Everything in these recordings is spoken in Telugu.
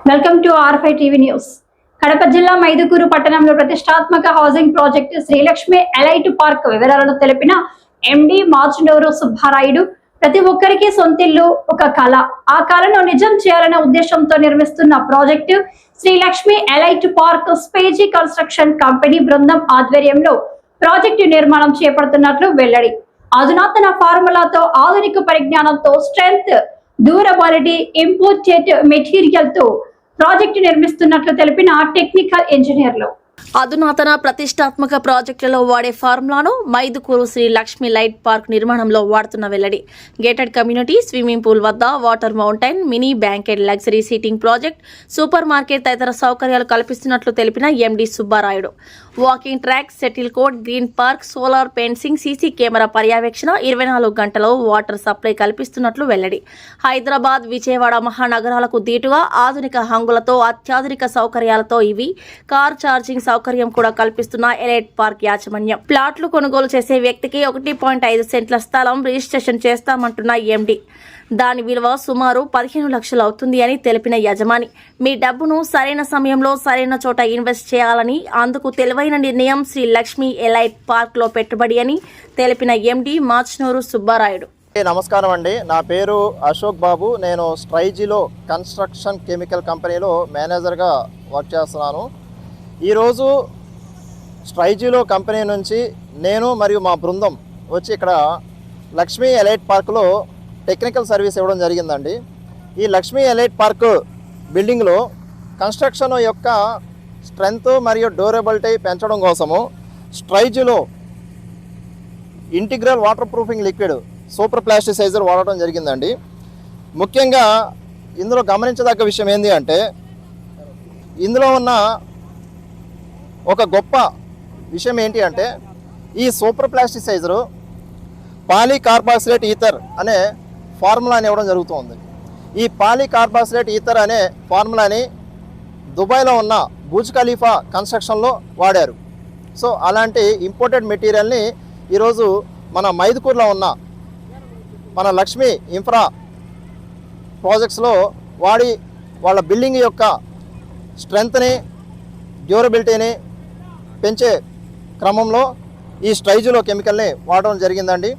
Welcome to R5 TV news. Kadapa జిల్లా మైదుకూరు పట్టణంలో ప్రతిష్టాత్మక housing project Srilakshmi elite park వివరాలను తెలిపిన ఎండి మార్చునూరు సుబ్బారాయుడు, ప్రతి ఒక్కరికి సొంతిల్లు ఒక కళ, ఆ కళను నిజం చేయాలనే ఉద్దేశంతో నిర్మిస్తున్న ప్రాజెక్టు శ్రీలక్ష్మి ఎలైట్ పార్క్ స్పేజీ కన్స్ట్రక్షన్ కంపెనీ బృందం ఆధ్వర్యంలో ప్రాజెక్టు నిర్మాణం చేపడుతున్నట్లు వెల్లడి. అధునాతన ఫార్ములాతో, ఆధునిక పరిజ్ఞానంతో, స్ట్రెంగ్త్, డ్యూరబిలిటీ, ఇంపోర్టెడ్ మెటీరియల్ తో ప్రాజెక్టు నిర్మిస్తున్నట్లు తెలిపిన టెక్నికల్ ఇంజనీర్లు. అధునాతన ప్రతిష్టాత్మక ప్రాజెక్టులలో వాడే ఫార్ములాను మైదుకూరు శ్రీ లక్ష్మి లైట్ పార్క్ నిర్మాణంలో వాడుతున్న వెల్లడి. గేటెడ్ కమ్యూనిటీ, స్విమ్మింగ్ పూల్ వద్ద water mountain, mini banquet, luxury seating project, super market తదితర సౌకర్యాలు కల్పిస్తున్నట్లు తెలిపిన MD Subbarayudu. Walking track, shuttle court, green park, solar fencing, CC camera పర్యవేక్షణ, 24 గంటలు వాటర్ సప్లై కల్పిస్తున్నట్లు వెల్లడి. హైదరాబాద్, విజయవాడ మహానగరాలకు దీటుగా ఆధునిక హంగులతో, అత్యాధునిక సౌకర్యాలతో ఇవి కార్ ఛార్జింగ్ సౌకర్యం కూడా కల్పిస్తున్న ఎలైట్ పార్క్ యాజమాన్యం. ప్లాట్లు కొనుగోలు చేసే వ్యక్తికి 1.5 సెంట్ల స్థలం రిజిస్ట్రేషన్ చేస్తామంటున్న ఎండి. దాని విలువ సుమారు 15 లక్షలు అవుతుంది అని తెలిపిన యజమాని, మీ డబ్బును సరైన సమయంలో సరైన చోట ఇన్వెస్ట్ చేయాలని, అందుకు తెలివైన నిర్ణయం శ్రీ లక్ష్మి ఎలైట్ పార్క్ లో పెట్టుబడి అని తెలిపిన ఎండి మార్చునూరు సుబ్బారాయుడు. నమస్కారం అండి, నా పేరు అశోక్ బాబు. నేను స్ట్రైజీలో కన్స్ట్రక్షన్ కెమికల్ కంపెనీలో మేనేజర్గా వర్క్ చేస్తున్నాను. ఈరోజు స్ట్రైజీలో కంపెనీ నుంచి నేను మరియు మా బృందం వచ్చి ఇక్కడ లక్ష్మీ ఎలైట్ పార్క్లో టెక్నికల్ సర్వీస్ ఇవ్వడం జరిగిందండి. ఈ లక్ష్మీ ఎలైట్ పార్క్ బిల్డింగ్లో కన్స్ట్రక్షన్ యొక్క స్ట్రెంగ్త్ మరియు డ్యూరబిలిటీ పెంచడం కోసము స్ట్రైజీలో integral water proofing liquid super plasticizer వాడటం జరిగిందండి. ముఖ్యంగా ఇందులో గమనించదగ్గ విషయం ఏంటి అంటే, ఇందులో ఉన్న ఒక గొప్ప విషయం ఏంటి అంటే, ఈ సూపర్ ప్లాస్టిసైజరు పాలీకార్బాక్సిలేట్ ఈథర్ అనే ఫార్ములాని ఇవ్వడం జరుగుతుంది. ఈ పాలీకార్బాక్సిలేట్ ఈథర్ అనే ఫార్ములాని దుబాయ్లో ఉన్న బుర్జ్ ఖలీఫా కన్స్ట్రక్షన్లో వాడారు. సో అలాంటి ఇంపోర్టెడ్ మెటీరియల్ని ఈరోజు మన మైదుకూరులో ఉన్న మన లక్ష్మీ ఇన్ఫ్రా ప్రాజెక్ట్స్లో వాడి వాళ్ళ బిల్డింగ్ యొక్క స్ట్రెంగ్త్ని, డ్యూరబిలిటీని పెంచే క్రమంలో ఈ స్ట్రైజీలో కెమికల్ని వాడడం జరిగిందండి.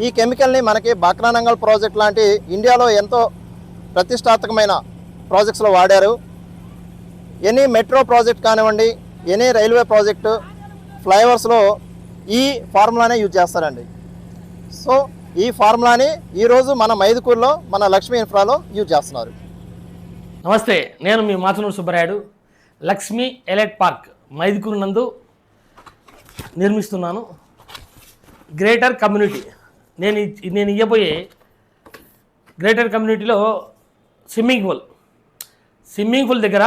ఈ కెమికల్ని మనకి బాక్రానంగల్ ప్రాజెక్ట్ లాంటి ఇండియాలో ఎంతో ప్రతిష్టాత్మకమైన ప్రాజెక్ట్స్లో వాడారు. ఎనీ మెట్రో ప్రాజెక్ట్ కానివ్వండి, ఎనీ రైల్వే ప్రాజెక్టు, ఫ్లైఓవర్స్లో ఈ ఫార్ములానే యూజ్ చేస్తారండి. సో ఈ ఫార్ములాని ఈరోజు మన మైదుకూరులో మన లక్ష్మీ ఇన్ఫ్రాలో యూజ్ చేస్తున్నారు. నమస్తే, నేను మీ మార్చునూరు సుబ్బారాయుడు. లక్ష్మీ ఎలైట్ పార్క్ మైదుకూరు నందు నిర్మిస్తున్నాను. గ్రేటర్ కమ్యూనిటీ నేను ఇవ్వబోయే గ్రేటర్ కమ్యూనిటీలో స్విమ్మింగ్ పూల్ దగ్గర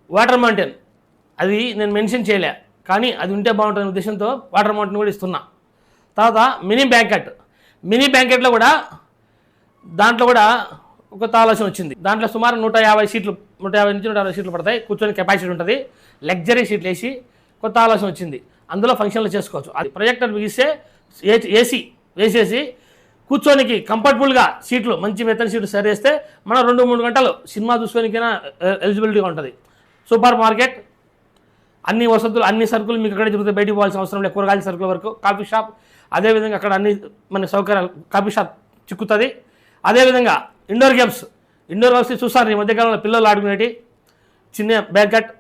వాటర్ మౌంటైన్, అది నేను మెన్షన్ చేయలే కానీ అది ఉంటే బాగుంటుంది ఉద్దేశంతో వాటర్ మౌంటైన్ కూడా ఇస్తున్నా. తర్వాత మినీ బ్యాంకెట్లో కూడా దాంట్లో కూడా ఒక ఆలోచన వచ్చింది. దాంట్లో సుమారు 150 నుంచి 160 సీట్లు పడతాయి. కూర్చొని కెపాసిటీ ఉంటుంది. లగ్జరీ సీట్లు వేసి కొత్త ఆలోచన వచ్చింది. అందులో ఫంక్షన్లు చేసుకోవచ్చు. అది ప్రొజెక్టర్ బిగిస్తే ఏసీ వేసేసి కూర్చోనికి కంఫర్టబుల్గా సీట్లు, మంచి మెత్తని సీట్లు సరి చేస్తే మనం 2-3 గంటలు సినిమా చూసుకోనికైనా ఎలిజిబిలిటీగా ఉంటుంది. సూపర్ మార్కెట్, అన్ని వసతులు, అన్ని సరుకులు మీకు అక్కడే చెబుతాయి. బయటికి పోవాల్సిన అవసరం లేదు. కూరగాయల సరుకుల వరకు కాఫీ షాప్, అదేవిధంగా అక్కడ అన్ని మన సౌకర్యాలు, కాఫీ షాప్ చిక్కుతుంది. అదేవిధంగా ఇండోర్ గేమ్స్ చూస్తాను ఈ మధ్యకాలంలో పిల్లలు ఆడుకునేటి చిన్న బ్యాడ్కట్,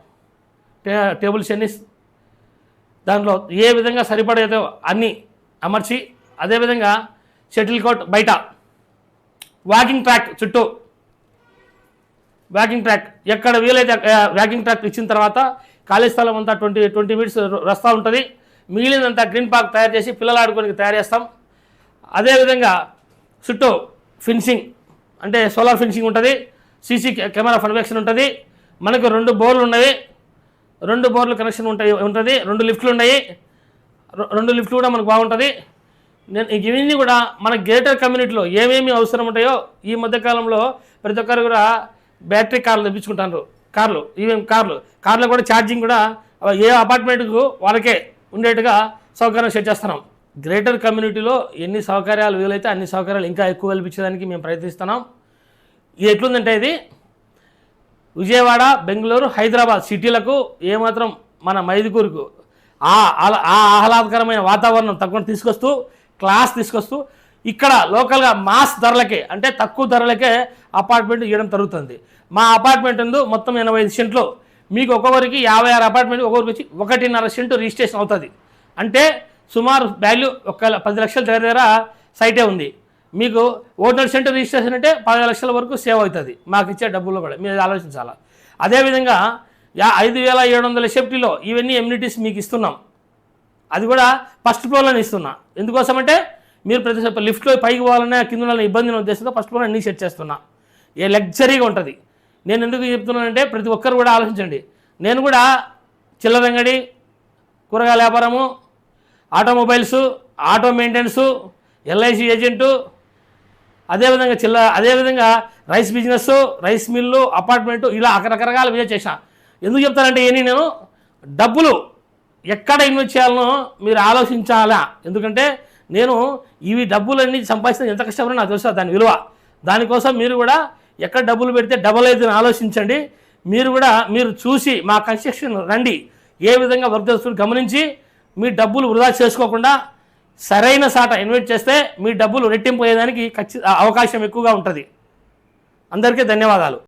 టేబుల్ టెన్నిస్, దాంట్లో ఏ విధంగా సరిపడేదో అన్నీ అమర్చి, అదేవిధంగా షటిల్ కోర్ట్ బయట, వాకింగ్ ట్రాక్ చుట్టూ, వాకింగ్ ట్రాక్ ఎక్కడ వీలైతే వాకింగ్ ట్రాక్ ఇచ్చిన తర్వాత ఖాళీ స్థలం అంతా 20 మినిట్స్ రస్తా ఉంటుంది. మిగిలినంతా గ్రీన్ పార్క్ తయారు చేసి పిల్లలు ఆడుకోనికి తయారు చేస్తాం. అదేవిధంగా చుట్టూ ఫెన్సింగ్ అంటే సోలార్ ఫెన్సింగ్ ఉంటుంది. సీసీ కెమెరా పర్యవేక్షణ ఉంటుంది. మనకు 2 బోర్లు ఉన్నాయి. 2 బోర్లు కనెక్షన్ ఉంటుంది. 2 లిఫ్ట్లు ఉన్నాయి. 2 లిఫ్ట్లు కూడా మనకు బాగుంటుంది. నేను ఇవన్నీ కూడా మన గ్రేటర్ కమ్యూనిటీలో ఏమేమి అవసరం ఉంటాయో ఈ మధ్యకాలంలో ప్రతి ఒక్కరు కూడా బ్యాటరీ కార్లు తెప్పించుకుంటారు. కార్లు కూడా ఛార్జింగ్ కూడా ఏ అపార్ట్మెంట్కు వాళ్ళకే ఉండేట్టుగా సౌకర్యం సెట్ చేస్తున్నాం. గ్రేటర్ కమ్యూనిటీలో ఎన్ని సౌకర్యాలు వీలైతే అన్ని సౌకర్యాలు ఇంకా ఎక్కువ కల్పించడానికి మేము ప్రయత్నిస్తున్నాం. ఇది ఎట్లుందంటే ఇది విజయవాడ, బెంగళూరు, హైదరాబాద్ సిటీలకు ఏమాత్రం మన మైదుకూరుకు ఆ ఆహ్లాదకరమైన వాతావరణం తప్పకుండా తీసుకొస్తూ, క్లాస్ తీసుకొస్తూ ఇక్కడ లోకల్గా మాస్ ధరలకే, అంటే తక్కువ ధరలకే అపార్ట్మెంట్ ఇవ్వడం జరుగుతుంది. మా అపార్ట్మెంట్ ఉంది మొత్తం 85 సెంట్లు. మీకు ఒక్కొక్కరికి 56 అపార్ట్మెంట్, ఒక్కొక్కరికి వచ్చి 1.5 సెంటు రిజిస్ట్రేషన్ అవుతుంది. అంటే సుమారు వాల్యూ 10 లక్షల దగ్గర సైటే ఉంది. మీకు 1.5 సెంటు రిజిస్ట్రేషన్ అంటే 10 లక్షల వరకు సేవ్ అవుతుంది మాకు ఇచ్చే డబ్బుల్లో కూడా. మీరు ఆలోచించాలా. అదేవిధంగా 5,700 సేఫ్టీలో ఇవన్నీ ఎమ్యూనిటీస్ మీకు ఇస్తున్నాం. అది కూడా ఫస్ట్ ఫ్లోర్లోనే ఇస్తున్నా. ఎందుకోసమంటే మీరు ప్రతి లిఫ్ట్లో పైకి పోవాలన్నా కింద ఉన్న ఇబ్బందిని ఉద్దేశంతో ఫస్ట్ ఫ్లోర్ అన్నీ సెట్ చేస్తున్నా. ఏ లగ్జరీగా ఉంటుంది. నేను ఎందుకు చెప్తున్నానంటే ప్రతి ఒక్కరు కూడా ఆలోచించండి. నేను కూడా చిల్లరంగడి, కూరగాయల వ్యాపారము, automobiles, auto maintenance, LIC agent, అదేవిధంగా rice business, rice mill, apartment, ఇలా రకరకాల బిజినెస్ చేశాను. ఎందుకు చెప్తానంటే నేను డబ్బులు ఎక్కడ ఇన్వెస్ట్ చేయాలనో మీరు ఆలోచించాలా. ఎందుకంటే నేను ఇవి డబ్బులన్నీ సంపాదించిన ఎంత కష్టపడినా నాకు తెలుసు దాని విలువ. దానికోసం మీరు కూడా ఎక్కడ డబ్బులు పెడితే డబల్ అవుతుందని ఆలోచించండి. మీరు చూసి మా కన్స్ట్రక్షన్ రండి, ఏ విధంగా వర్క్ చేస్తున్న గమనించి మీ డబ్బులు వృధా చేసుకోకుండా సరైన సాట ఇన్వెస్ట్ చేస్తే మీ డబ్బులు రెట్టింపు అయ్యేదానికి అవకాశం ఎక్కువగా ఉంటుంది. అందరికీ ధన్యవాదాలు.